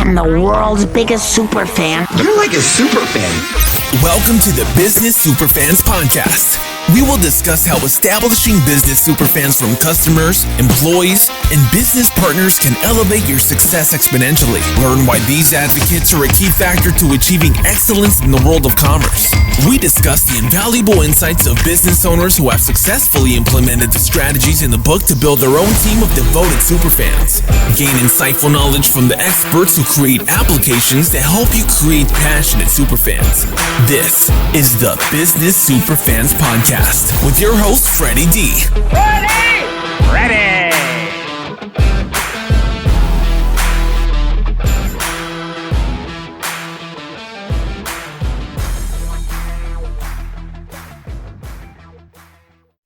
and the world's biggest super fan. You're like a super fan. Welcome to the Business Superfans Podcast. We will discuss how establishing business superfans from customers, employees, and business partners can elevate your success exponentially. Learn why these advocates are a key factor to achieving excellence in the world of commerce. We discuss the invaluable insights of business owners who have successfully implemented the strategies in the book to build their own team of devoted superfans. Gain insightful knowledge from the experts who create applications to help you create passionate superfans. This is the Business Superfans Podcast with your host, Freddie D. Ready!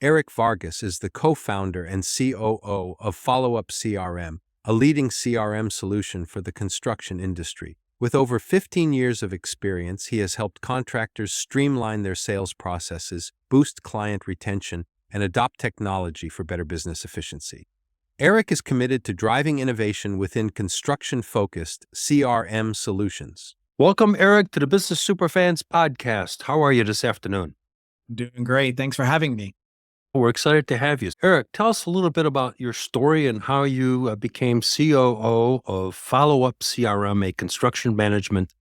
Erick Vargas is the co-founder and COO of Follow Up CRM, a leading CRM solution for the construction industry. With over 15 years of experience, he has helped contractors streamline their sales processes, boost client retention, and adopt technology for better business efficiency. Erick is committed to driving innovation within construction-focused CRM solutions. Welcome, Erick, to the Business Superfans Podcast. How are you this afternoon? Doing great. Thanks for having me. We're excited to have you. Erick, tell us a little bit about your story and how you became COO of Follow Up CRM, a construction management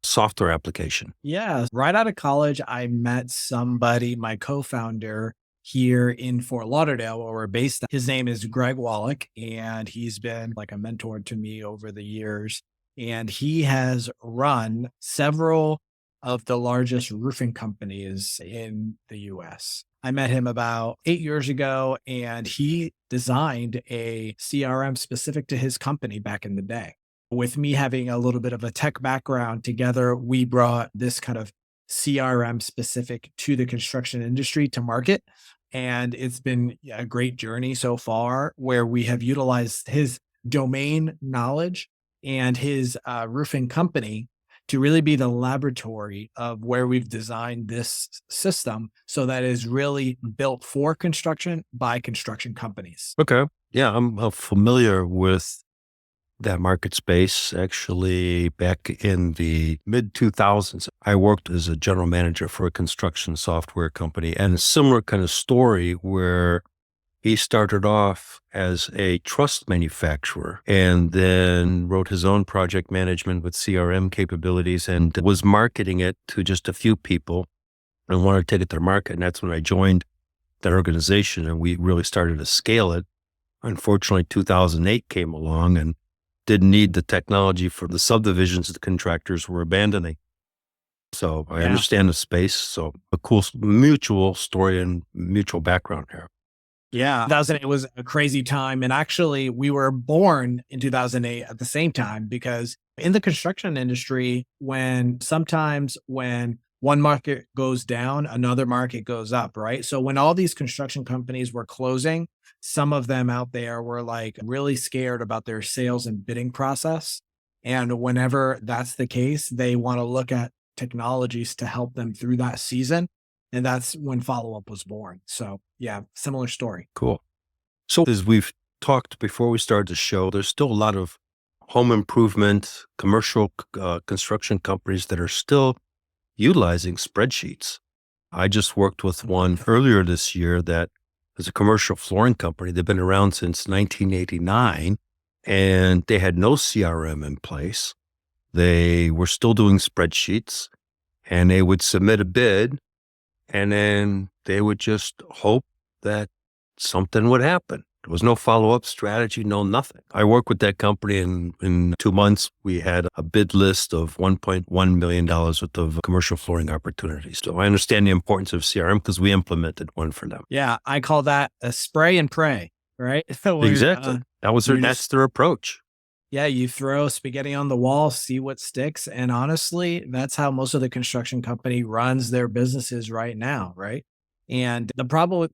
software application. Yeah, right out of college, I met somebody, my co-founder here in Fort Lauderdale, where we're based. His name is Greg Wallach, and he's been like a mentor to me over the years. And he has run several of the largest roofing companies in the US. I met him about 8 years ago, and he designed a CRM specific to his company back in the day. With me having a little bit of a tech background, together, we brought this kind of CRM specific to the construction industry to market. And it's been a great journey so far, where we have utilized his domain knowledge and his roofing company to really be the laboratory of where we've designed this system so that is really built for construction by construction companies. Okay. Yeah, I'm familiar with that market space. Actually, back in the mid-2000s, I worked as a general manager for a construction software company, and a similar kind of story where he started off as a truss manufacturer and then wrote his own project management with CRM capabilities and was marketing it to just a few people and wanted to take it to the market. And that's when I joined that organization and we really started to scale it. Unfortunately, 2008 came along and didn't need the technology for the subdivisions the contractors were abandoning. So I understand the space. So a cool mutual story and mutual background here. Yeah, 2008 was a crazy time. And actually, we were born in 2008 at the same time, because in the construction industry, sometimes when one market goes down, another market goes up, right? So when all these construction companies were closing, some of them out there were like really scared about their sales and bidding process. And whenever that's the case, they want to look at technologies to help them through that season. And that's when Follow Up was born. So yeah, similar story. Cool. So as we've talked before we started the show, there's still a lot of home improvement, commercial construction companies that are still utilizing spreadsheets. I just worked with one earlier this year that is a commercial flooring company. They've been around since 1989 and they had no CRM in place. They were still doing spreadsheets and they would submit a bid and then they would just hope that something would happen. There was no follow-up strategy, no nothing. I worked with that company and in 2 months, we had a bid list of $1.1 million worth of commercial flooring opportunities. So I understand the importance of CRM because we implemented one for them. Yeah, I call that a spray and pray, right? Exactly. That's their approach. Yeah, you throw spaghetti on the wall, see what sticks. And honestly, that's how most of the construction company runs their businesses right now, right? And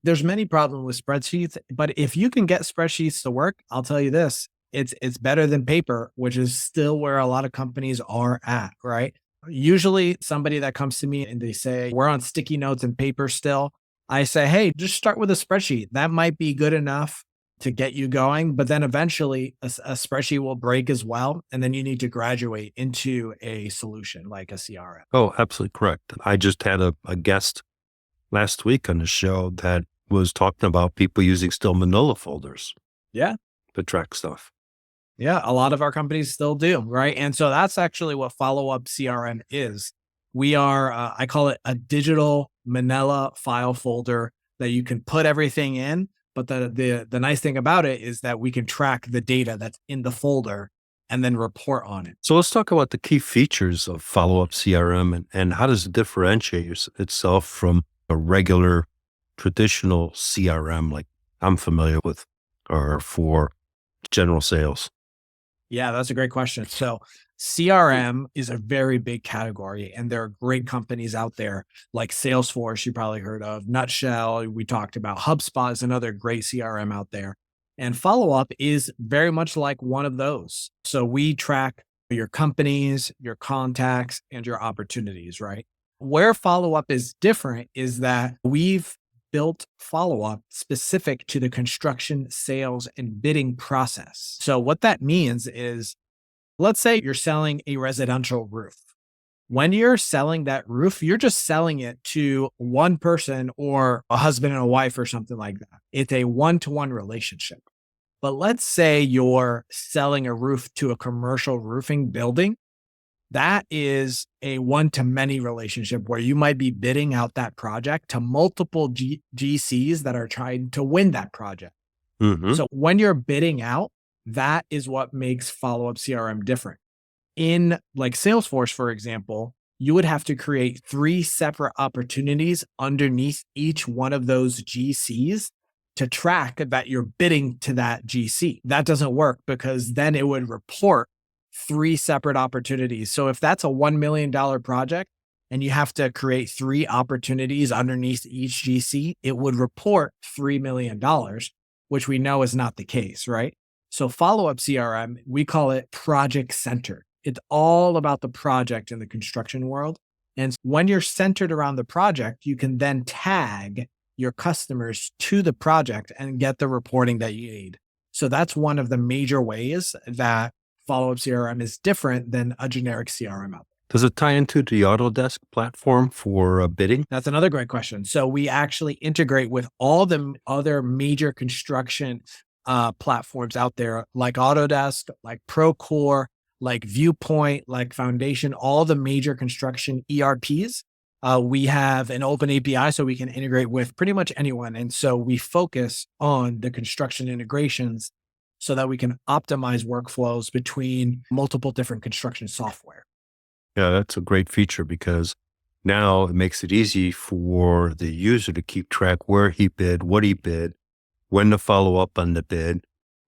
there's many problems with spreadsheets, but if you can get spreadsheets to work, I'll tell you this, it's better than paper, which is still where a lot of companies are at, right? Usually somebody that comes to me and they say, we're on sticky notes and paper still. I say, hey, just start with a spreadsheet. That might be good enough to get you going. But then eventually a spreadsheet will break as well. And then you need to graduate into a solution like a CRM. Oh, absolutely correct. I just had a guest last week on the show that was talking about people using still manila folders. Yeah. To track stuff. Yeah. A lot of our companies still do. Right. And so that's actually what Follow Up CRM is. We are, I call it a digital manila file folder that you can put everything in. But the nice thing about it is that we can track the data that's in the folder and then report on it. So let's talk about the key features of Follow Up CRM and how does it differentiate itself from a regular traditional CRM like I'm familiar with or for general sales? Yeah, that's a great question. So CRM is a very big category, and there are great companies out there like Salesforce, you probably heard of, Nutshell, we talked about. HubSpot is another great CRM out there. And Follow Up is very much like one of those. So we track your companies, your contacts, and your opportunities, right? Where Follow Up is different is that we've built Follow Up specific to the construction, sales, and bidding process. So what that means is, let's say you're selling a residential roof. When you're selling that roof, you're just selling it to one person or a husband and a wife or something like that. It's a one-to-one relationship. But let's say you're selling a roof to a commercial roofing building. That is a one-to-many relationship where you might be bidding out that project to multiple GCs that are trying to win that project. Mm-hmm. So when you're bidding out, that is what makes Follow Up CRM different. In like Salesforce, for example, you would have to create 3 separate opportunities underneath each one of those GCs to track that you're bidding to that GC. That doesn't work because then it would report 3 separate opportunities. So if that's a $1 million project and you have to create 3 opportunities underneath each GC, it would report $3 million, which we know is not the case, right? So Follow Up CRM, we call it project centered. It's all about the project in the construction world. And when you're centered around the project, you can then tag your customers to the project and get the reporting that you need. So that's one of the major ways that Follow Up CRM is different than a generic CRM out there. Does it tie into the Autodesk platform for bidding? That's another great question. So we actually integrate with all the other major construction platforms out there, like Autodesk, like Procore, like Viewpoint, like Foundation, all the major construction ERPs. We have an open API so we can integrate with pretty much anyone. And so we focus on the construction integrations so that we can optimize workflows between multiple different construction software. Yeah, that's a great feature because now it makes it easy for the user to keep track where he bid, what he bid, when to follow up on the bid,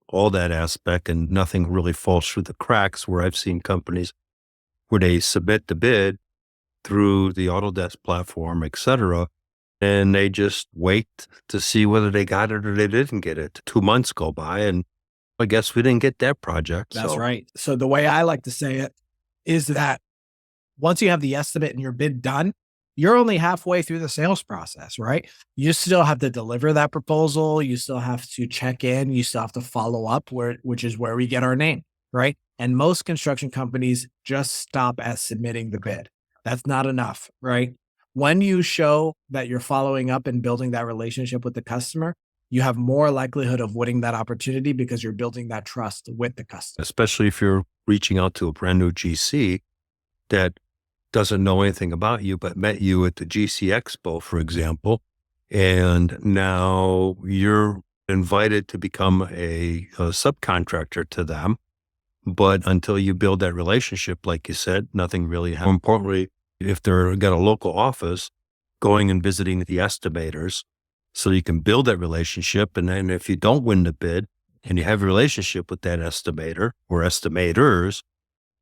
all that aspect, and nothing really falls through the cracks where I've seen companies where they submit the bid through the Autodesk platform, et cetera, and they just wait to see whether they got it or they didn't get it. 2 months go by and I guess we didn't get that project. That's right. So the way I like to say it is that once you have the estimate and your bid done, you're only halfway through the sales process, right? You still have to deliver that proposal. You still have to check in. You still have to follow up, which is where we get our name, right? And most construction companies just stop at submitting the bid. That's not enough, right? When you show that you're following up and building that relationship with the customer, you have more likelihood of winning that opportunity because you're building that trust with the customer. Especially if you're reaching out to a brand new GC that doesn't know anything about you, but met you at the GC Expo, for example, and now you're invited to become a subcontractor to them. But until you build that relationship, like you said, nothing really happens. More importantly, if they're got a local office, going and visiting the estimators so you can build that relationship. And then if you don't win the bid and you have a relationship with that estimator or estimators,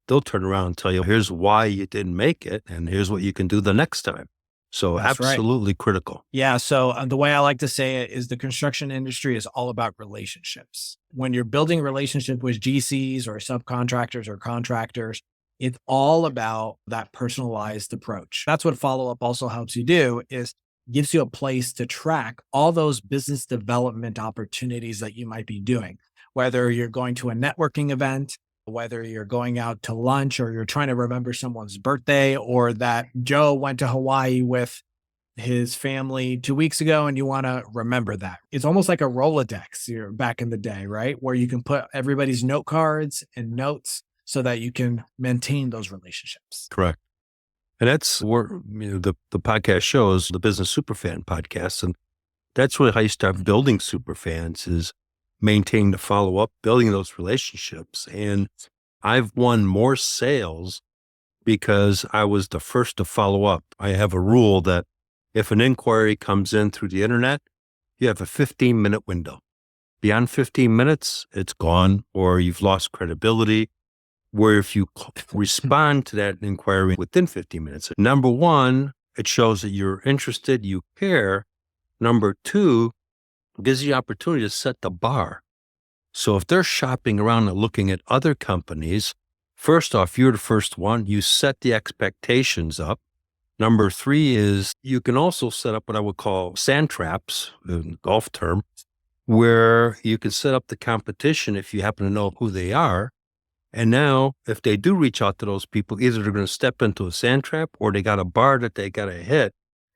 they'll turn around and tell you, here's why you didn't make it. And here's what you can do the next time. So That's absolutely critical. Yeah. So the way I like to say it is the construction industry is all about relationships. When you're building a relationship with GCs or subcontractors or contractors, it's all about that personalized approach. That's what Follow Up also helps you do is gives you a place to track all those business development opportunities that you might be doing, whether you're going to a networking event, whether you're going out to lunch, or you're trying to remember someone's birthday, or that Joe went to Hawaii with his family 2 weeks ago and you want to remember that. It's almost like a Rolodex back in the day, right? Where you can put everybody's note cards and notes so that you can maintain those relationships. Correct. And that's where the podcast shows, the Business Superfan podcast. And that's really how you start building superfans, is maintaining the follow-up, building those relationships. And I've won more sales because I was the first to follow up. I have a rule that if an inquiry comes in through the internet, you have a 15-minute window. Beyond 15 minutes, it's gone, or you've lost credibility. Where if you respond to that inquiry within 15 minutes, number one, it shows that you're interested, you care. Number two, it gives you the opportunity to set the bar. So if they're shopping around and looking at other companies, first off, you're the first one. You set the expectations up. Number three is you can also set up what I would call sand traps, a golf term, where you can set up the competition if you happen to know who they are. And now if they do reach out to those people, either they're going to step into a sand trap or they got a bar that they got to hit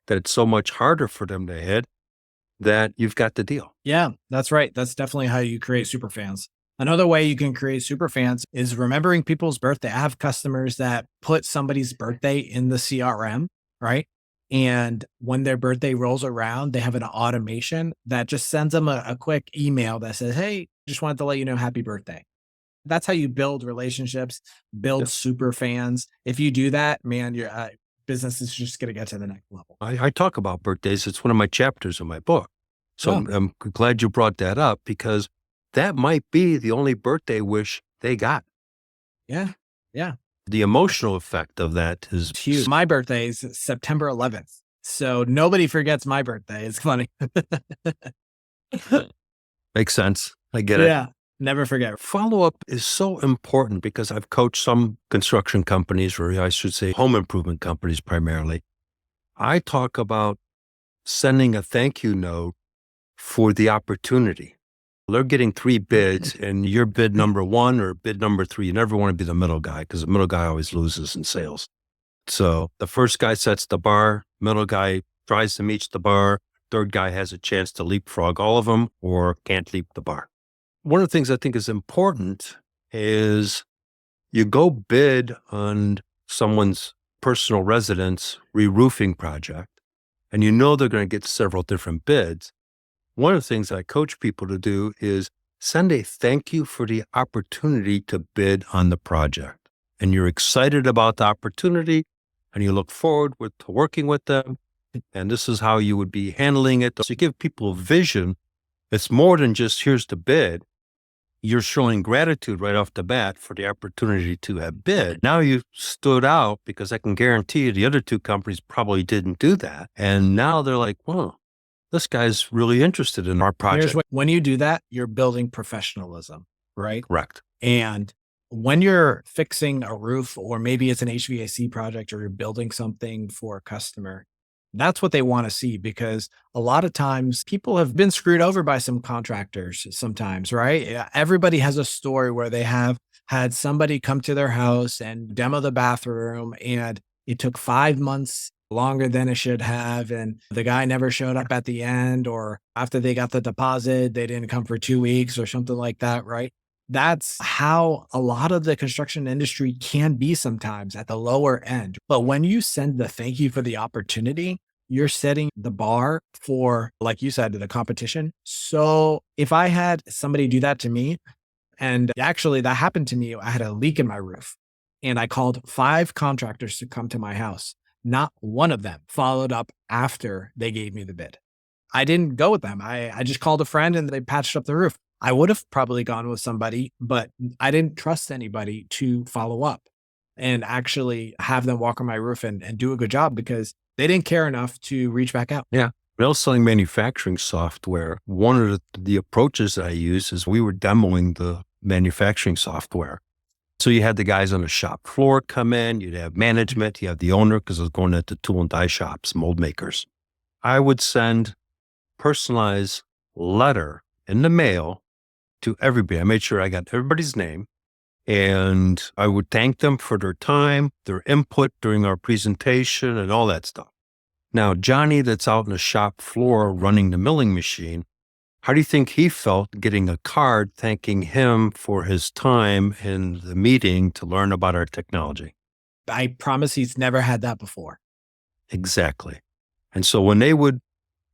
that it's so much harder for them to hit that you've got the deal. Yeah, that's right. That's definitely how you create superfans. Another way you can create superfans is remembering people's birthday. I have customers that put somebody's birthday in the CRM, right? And when their birthday rolls around, they have an automation that just sends them a quick email that says, hey, just wanted to let you know, happy birthday. That's how you build relationships, build super fans. If you do that, man, your business is just going to get to the next level. I talk about birthdays. It's one of my chapters in my book. So I'm glad you brought that up, because that might be the only birthday wish they got. Yeah. Yeah. The emotional effect of that is huge. My birthday is September 11th. So nobody forgets my birthday. It's funny. Makes sense. I get it. Yeah. Never forget. Follow-up is so important because I've coached some construction companies, or I should say home improvement companies primarily. I talk about sending a thank you note for the opportunity. They're getting 3 bids and you're bid number 1 or bid number 3. You never want to be the middle guy, because the middle guy always loses in sales. So the first guy sets the bar, middle guy tries to meet the bar, third guy has a chance to leapfrog all of them or can't leap the bar. One of the things I think is important is you go bid on someone's personal residence re-roofing project, and you know they're going to get several different bids. One of the things I coach people to do is send a thank you for the opportunity to bid on the project. And you're excited about the opportunity and you look forward to working with them. And this is how you would be handling it. So you give people a vision. It's more than just here's the bid. You're showing gratitude right off the bat for the opportunity to have bid. Now you stood out, because I can guarantee you the other 2 companies probably didn't do that. And now they're like, whoa, this guy's really interested in our project. When you do that, you're building professionalism, right? Correct. And when you're fixing a roof, or maybe it's an HVAC project, or you're building something for a customer, that's what they want to see, because a lot of times people have been screwed over by some contractors sometimes, right? Everybody has a story where they have had somebody come to their house and demo the bathroom, and it took 5 months longer than it should have. And the guy never showed up at the end, or after they got the deposit, they didn't come for 2 weeks or something like that, right? That's how a lot of the construction industry can be sometimes, at the lower end. But when you send the thank you for the opportunity, you're setting the bar for, like you said, the competition. So if I had somebody do that to me, and actually that happened to me, I had a leak in my roof and I called 5 contractors to come to my house. Not one of them followed up after they gave me the bid. I didn't go with them. I just called a friend and they patched up the roof. I would have probably gone with somebody, but I didn't trust anybody to follow up and actually have them walk on my roof and do a good job, because they didn't care enough to reach back out. Yeah. When I was selling manufacturing software, one of the approaches that I used is we were demoing the manufacturing software. So you had the guys on the shop floor come in, you'd have management, you have the owner, because I was going into tool and die shops, mold makers. I would send personalized letter in the mail to everybody. I made sure I got everybody's name, and I would thank them for their time, their input during our presentation and all that stuff. Now, Johnny that's out on the shop floor running the milling machine, how do you think he felt getting a card thanking him for his time in the meeting to learn about our technology? I promise he's never had that before. Exactly. And so when they would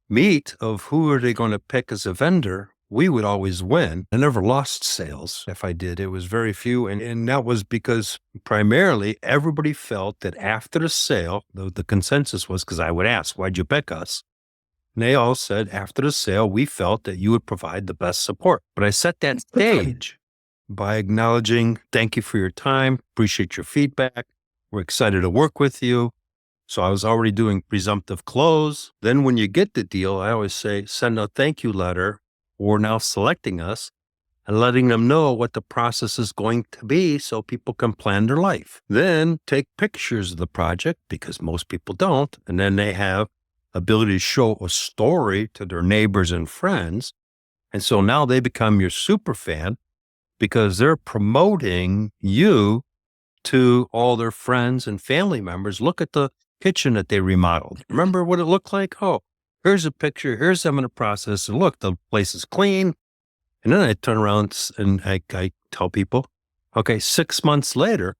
meet of who are they going to pick as a vendor, we would always win. I never lost sales. If I did, it was very few. And that was because primarily everybody felt that after the sale, the consensus was, because I would ask, why'd you pick us? And they all said, after the sale, we felt that you would provide the best support. But I set that stage by acknowledging, thank you for your time, appreciate your feedback, we're excited to work with you. So I was already doing presumptive close. Then when you get the deal, I always say, send a thank you letter or now selecting us and letting them know what the process is going to be so people can plan their life. Then take pictures of the project, because most people don't. And then they have ability to show a story to their neighbors and friends. And so now they become your super fan because they're promoting you to all their friends and family members. Look at the kitchen that they remodeled. Remember what it looked like? Oh, here's a picture. Here's some of the process. And look, the place is clean. And then I turn around and I tell people, okay, 6 months later,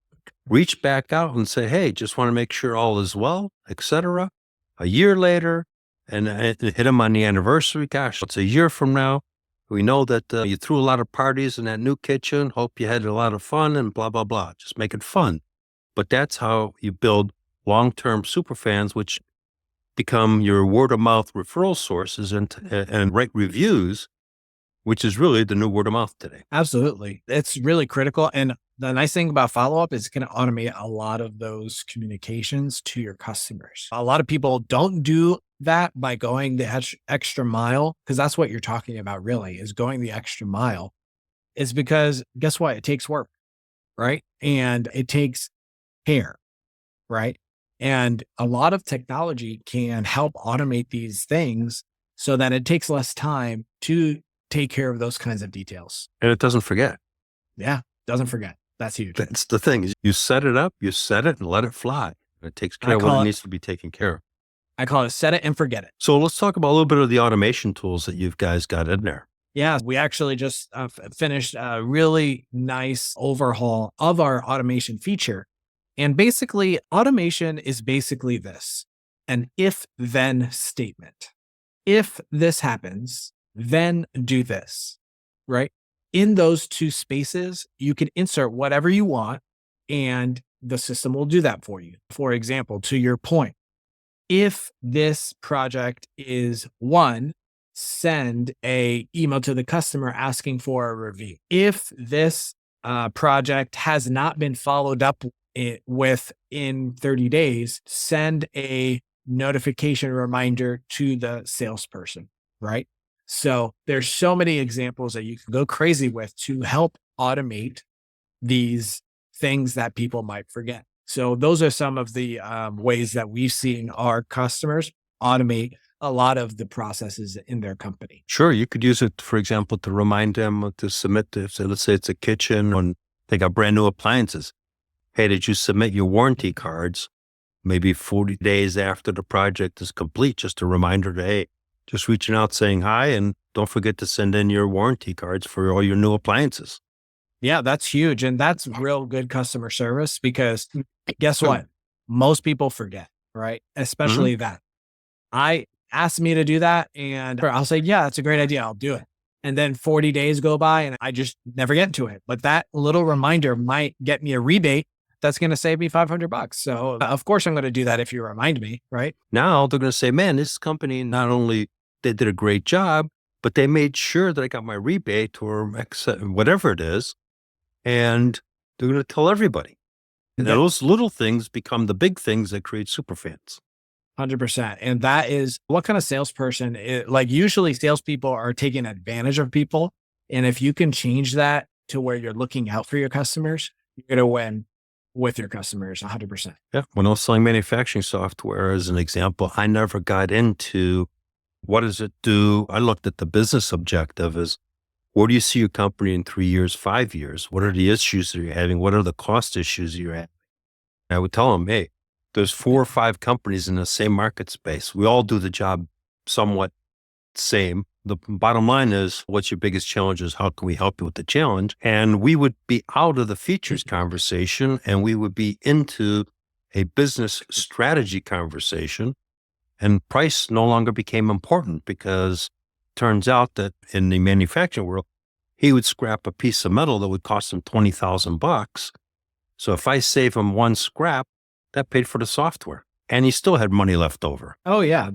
reach back out and say, hey, just want to make sure all is well, etc. A year later, and I hit them on the anniversary. Gosh, it's a year from now. We know that you threw a lot of parties in that new kitchen. Hope you had a lot of fun and blah, blah, blah. Just make it fun. But that's how you build long-term superfans, which become your word-of-mouth referral sources and write reviews, which is really the new word of mouth today. Absolutely. It's really critical. And the nice thing about follow-up is it's going to automate a lot of those communications to your customers. A lot of people don't do that by going the extra mile, because that's what you're talking about really, is going the extra mile. It's because guess what? It takes work, right? And it takes care, right? And a lot of technology can help automate these things so that it takes less time to take care of those kinds of details. And it doesn't forget. Yeah, doesn't forget. That's huge. That's the thing. Is you set it up, you set it and let it fly. It takes care of what needs to be taken care of. I call it set it and forget it. So let's talk about a little bit of the automation tools that you guys got in there. Yeah, we actually just finished a really nice overhaul of our automation feature. And basically, automation is basically this, an if-then statement. If this happens, then do this, right? In those two spaces, you can insert whatever you want and the system will do that for you. For example, to your point, if this project is one, send a email to the customer asking for a review. If this project has not been followed up with in 30 days, send a notification reminder to the salesperson, right? So there's so many examples that you can go crazy with to help automate these things that people might forget. So those are some of the ways that we've seen our customers automate a lot of the processes in their company. Sure. You could use it, for example, to remind them to submit, let's say it's a kitchen and they got brand new appliances. Hey, did you submit your warranty cards maybe 40 days after the project is complete? Just a reminder to, hey, just reaching out saying hi, and don't forget to send in your warranty cards for all your new appliances. Yeah, that's huge. And that's real good customer service, because guess what? Most people forget, right? Especially that. I asked me to do that and I'll say, yeah, that's a great idea. I'll do it. And then 40 days go by and I just never get to it. But that little reminder might get me a rebate that's going to save me $500. So of course I'm going to do that if you remind me, right? Now they're going to say, man, this company not only they did a great job, but they made sure that I got my rebate or whatever it is. And they're going to tell everybody. And those little things become the big things that create superfans. 100%. And that is what kind of salesperson, usually salespeople are taking advantage of people. And if you can change that to where you're looking out for your customers, you're going to win with your customers 100%. Yeah. When I was selling manufacturing software, as an example, I never got into what does it do. I looked at the business objective as where do you see your company in 3 years, 5 years? What are the issues that you're having? What are the cost issues you're having? And I would tell them, hey, there's 4 or 5 companies in the same market space. We all do the job somewhat same. The bottom line is, what's your biggest challenges? How can we help you with the challenge? And we would be out of the features conversation and we would be into a business strategy conversation. And price no longer became important because it turns out that in the manufacturing world, he would scrap a piece of metal that would cost him $20,000. So if I save him 1 scrap, that paid for the software. And he still had money left over. Oh yeah,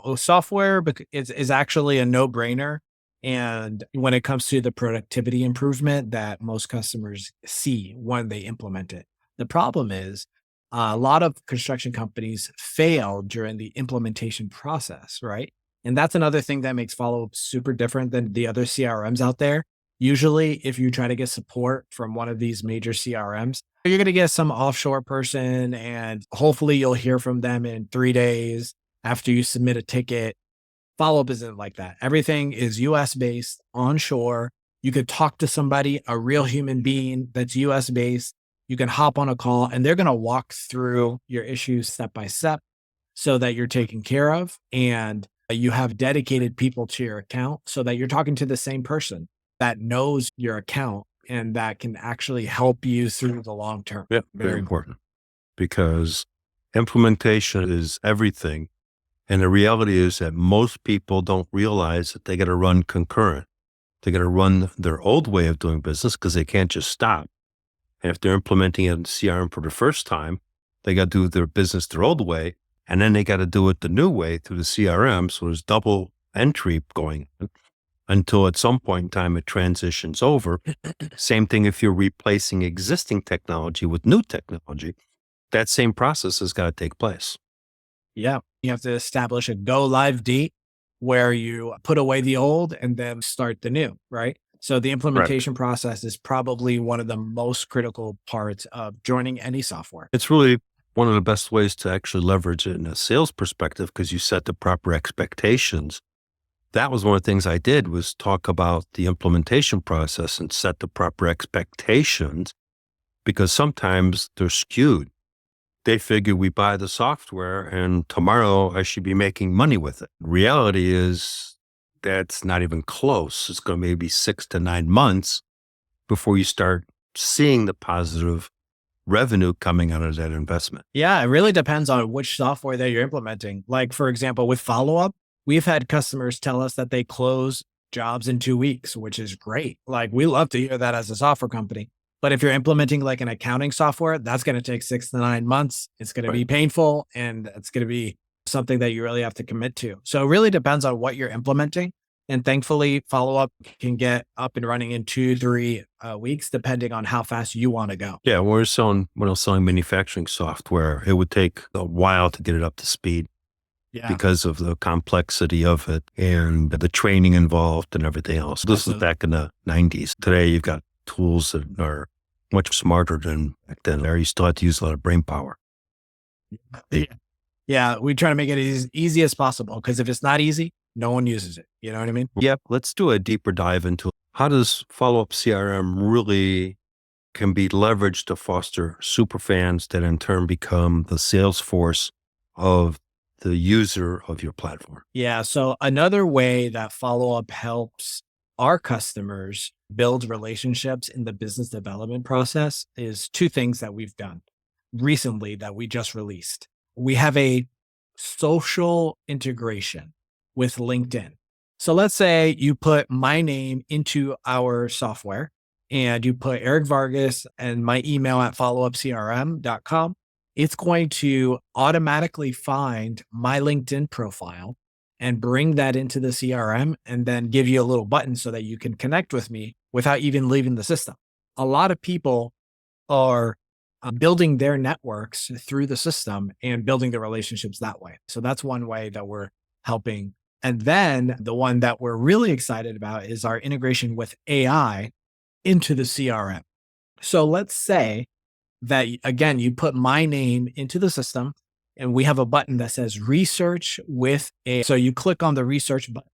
Well, software is actually a no-brainer. And when it comes to the productivity improvement that most customers see when they implement it, the problem is a lot of construction companies fail during the implementation process, right? And that's another thing that makes Follow Up super different than the other CRMs out there. Usually, if you try to get support from one of these major CRMs, you're going to get some offshore person and hopefully you'll hear from them in 3 days after you submit a ticket. Follow Up isn't like that. Everything is US based, onshore. You could talk to somebody, a real human being that's US based. You can hop on a call and they're going to walk through your issues step by step so that you're taken care of. And you have dedicated people to your account so that you're talking to the same person that knows your account and that can actually help you through the long term. Yeah, very important because implementation is everything. And the reality is that most people don't realize that they got to run concurrent. They got to run their old way of doing business because they can't just stop. And if they're implementing it in CRM for the first time, they got to do their business their old way. And then they got to do it the new way through the CRM. So there's double entry going until at some point in time it transitions over. Same thing if you're replacing existing technology with new technology, that same process has got to take place. Yeah. You have to establish a go live date where you put away the old and then start the new, right? So the implementation process is probably one of the most critical parts of joining any software. It's really one of the best ways to actually leverage it in a sales perspective because you set the proper expectations. That was one of the things I did was talk about the implementation process and set the proper expectations because sometimes they're skewed. They figure we buy the software and tomorrow I should be making money with it. Reality is that's not even close. It's going to maybe 6 to 9 months before you start seeing the positive revenue coming out of that investment. Yeah, it really depends on which software that you're implementing. Like, for example, with Follow Up, we've had customers tell us that they close jobs in 2 weeks, which is great. Like, we love to hear that as a software company. But if you're implementing like an accounting software, that's going to take 6 to 9 months. It's going to be painful and it's going to be something that you really have to commit to. So it really depends on what you're implementing. And thankfully, Follow Up can get up and running in 2-3 weeks, depending on how fast you want to go. Yeah, when I was selling manufacturing software, it would take a while to get it up to speed because of the complexity of it and the training involved and everything else. This was back in the 90s. Today, you've got tools that are much smarter than back then. There, you still have to use a lot of brain power. Yeah, we try to make it as easy as possible because if it's not easy, no one uses it. You know what I mean? Yep. Let's do a deeper dive into how does Follow Up CRM really can be leveraged to foster superfans that in turn become the sales force of the user of your platform. Yeah. So another way that Follow Up helps our customers build relationships in the business development process is 2 things that we've done recently that we just released. We have a social integration with LinkedIn. So let's say you put my name into our software and you put Erick Vargas and my email at followupcrm.com. It's going to automatically find my LinkedIn profile and bring that into the CRM and then give you a little button so that you can connect with me without even leaving the system. A lot of people are building their networks through the system and building the relationships that way. So that's one way that we're helping. And then the one that we're really excited about is our integration with AI into the CRM. So let's say that, again, you put my name into the system and we have a button that says research with a, so you click on the research button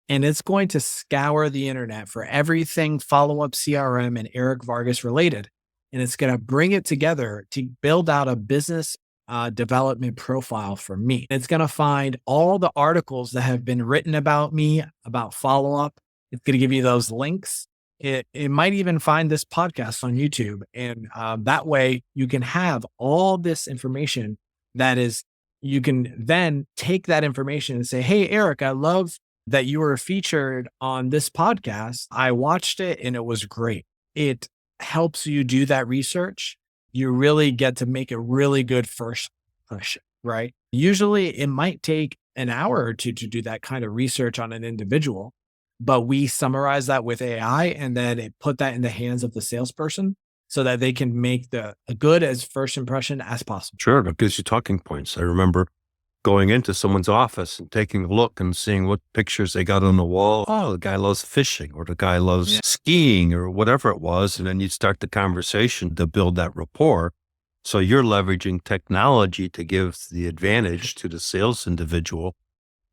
and it's going to scour the internet for everything Follow Up CRM and Erick Vargas related. And it's going to bring it together to build out a business development profile for me. It's going to find all the articles that have been written about me, about Follow Up. It's going to give you those links. It might even find this podcast on YouTube. And that way you can have all this information that is, you can then take that information and say, hey, Erick, I love that you were featured on this podcast. I watched it and it was great. It helps you do that research. You really get to make a really good first push, right? Usually it might take an hour or two to do that kind of research on an individual, but we summarize that with AI and then it put that in the hands of the salesperson so that they can make a good as first impression as possible. Sure, that gives you talking points. I remember going into someone's office and taking a look and seeing what pictures they got on the wall. Oh, the guy loves fishing or the guy loves skiing or whatever it was. And then you start the conversation to build that rapport. So you're leveraging technology to give the advantage to the sales individual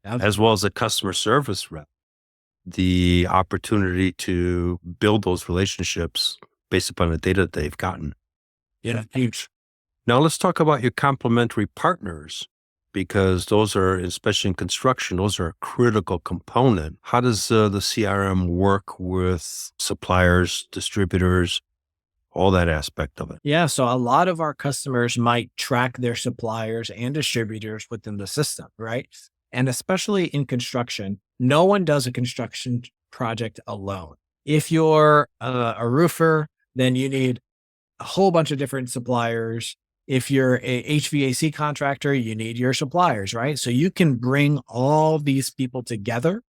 as well as the customer service rep, the opportunity to build those relationships based upon the data that they've gotten. Yeah, huge. Now let's talk about your complementary partners, because those are, especially in construction, those are a critical component. How does the CRM work with suppliers, distributors, all that aspect of it? Yeah. So a lot of our customers might track their suppliers and distributors within the system, right? And especially in construction, no one does a construction project alone. If you're a roofer, then you need a whole bunch of different suppliers. If you're a HVAC contractor, you need your suppliers, right? So you can bring all these people together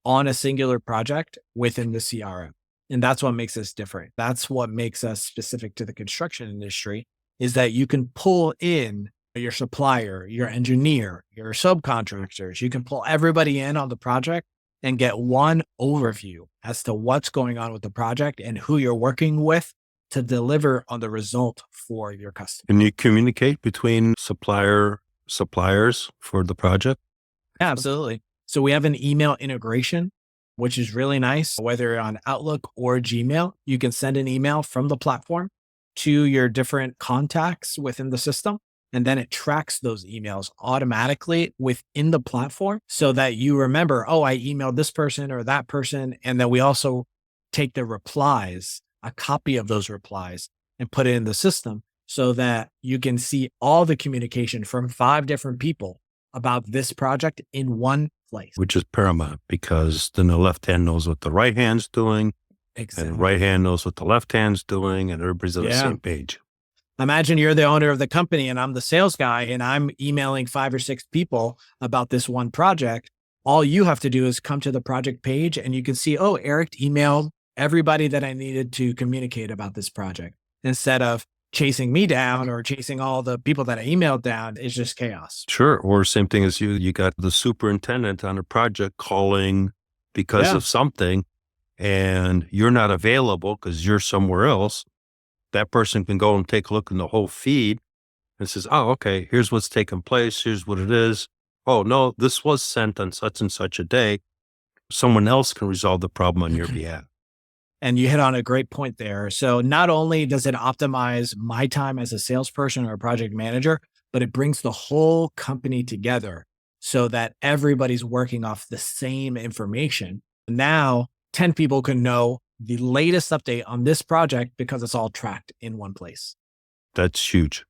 on a singular project within the CRM. And that's what makes us different. That's what makes us specific to the construction industry, is that you can pull in your supplier, your engineer, your subcontractors. You can pull everybody in on the project and get one overview as to what's going on with the project and who you're working with to deliver on the result for your customer. Can you communicate between suppliers for the project? Yeah, absolutely. So we have an email integration, which is really nice. Whether you're on Outlook or Gmail, you can send an email from the platform to your different contacts within the system. And then it tracks those emails automatically within the platform so that you remember, oh, I emailed this person or that person. And then we also take the replies, a copy of those replies, and put it in the system so that you can see all the communication from 5 different people about this project in one place. Which is paramount, because then the left hand knows what the right hand's doing. Exactly. And the right hand knows what the left hand's doing, and everybody's on the same page. Imagine you're the owner of the company and I'm the sales guy and I'm emailing 5 or 6 people about this one project. All you have to do is come to the project page and you can see, oh, Erick emailed everybody that I needed to communicate about this project. Instead of chasing me down or chasing all the people that I emailed down, it's just chaos. Sure. Or same thing as you got the superintendent on a project calling because of something and you're not available because you're somewhere else. That person can go and take a look in the whole feed and says, oh, okay, here's what's taken place. Here's what it is. Oh, no, this was sent on such and such a day. Someone else can resolve the problem on your behalf. And you hit on a great point there. So not only does it optimize my time as a salesperson or a project manager, but it brings the whole company together so that everybody's working off the same information. Now, 10 people can know the latest update on this project because it's all tracked in one place. That's huge.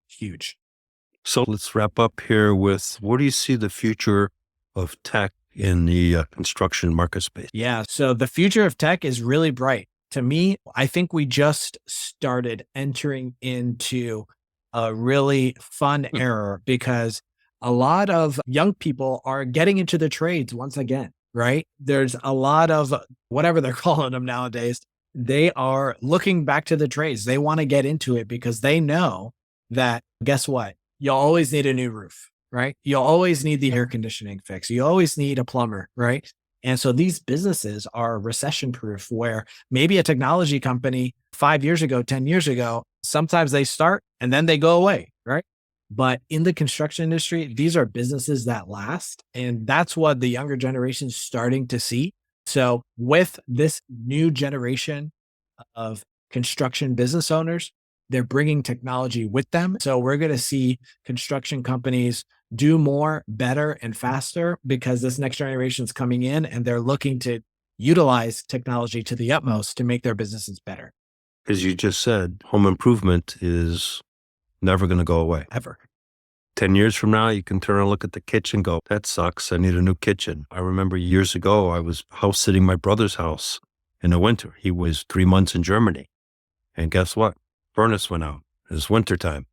Huge. So let's wrap up here with, where do you see the future of tech in the construction market space? Yeah. So the future of tech is really bright. To me, I think we just started entering into a really fun era because a lot of young people are getting into the trades once again, right? There's a lot of whatever they're calling them nowadays. They are looking back to the trades. They want to get into it because they know that, guess what? You'll always need a new roof, right? You'll always need the air conditioning fix. You always need a plumber, right? And so these businesses are recession proof, where maybe a technology company 5 years ago, 10 years ago sometimes they start and then they go away, right? But in the construction industry, these are businesses that last. And that's what the younger generation is starting to see. So with this new generation of construction business owners, they're bringing technology with them. So we're going to see construction companies do more, better, and faster because this next generation is coming in and they're looking to utilize technology to the utmost to make their businesses better. As you just said, home improvement is never going to go away. Ever. 10 years from now, you can turn and look at the kitchen and go, that sucks. I need a new kitchen. I remember years ago, I was house sitting my brother's house in the winter. He was 3 months in Germany. And guess what? Furnace went out. It was wintertime.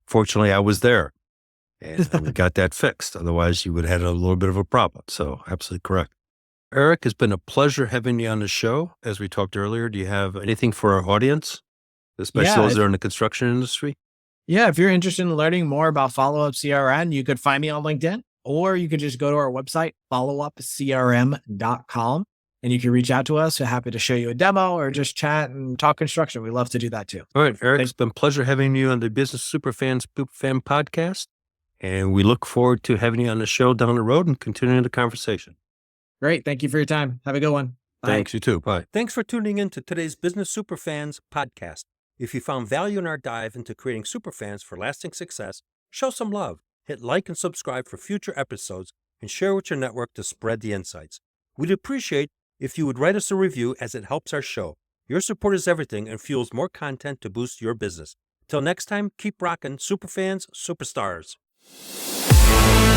Fortunately, I was there and we got that fixed. Otherwise, you would have had a little bit of a problem. So absolutely correct. Erick, it's been a pleasure having you on the show. As we talked earlier, do you have anything for our audience, especially those that are in the construction industry? Yeah, if you're interested in learning more about Follow Up CRM, you could find me on LinkedIn, or you could just go to our website, followupcrm.com, and you can reach out to us. We're happy to show you a demo or just chat and talk construction. We love to do that too. All right, Erick, it's been a pleasure having you on the Business Superfan podcast, and we look forward to having you on the show down the road and continuing the conversation. Great. Thank you for your time. Have a good one. Bye. Thanks, you too. Bye. Thanks for tuning in to today's Business Superfans podcast. If you found value in our dive into creating superfans for lasting success, show some love, hit like and subscribe for future episodes, and share with your network to spread the insights. We'd appreciate if you would write us a review as it helps our show. Your support is everything and fuels more content to boost your business. Till next time, keep rocking superfans, superstars.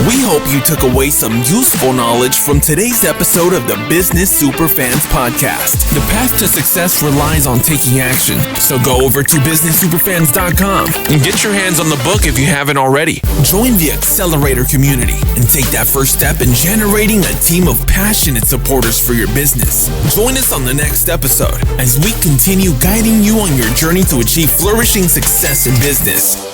We hope you took away some useful knowledge from today's episode of the Business Superfans podcast. The path to success relies on taking action. So go over to businesssuperfans.com and get your hands on the book if you haven't already. Join the Accelerator community and take that first step in generating a team of passionate supporters for your business. Join us on the next episode as we continue guiding you on your journey to achieve flourishing success in business.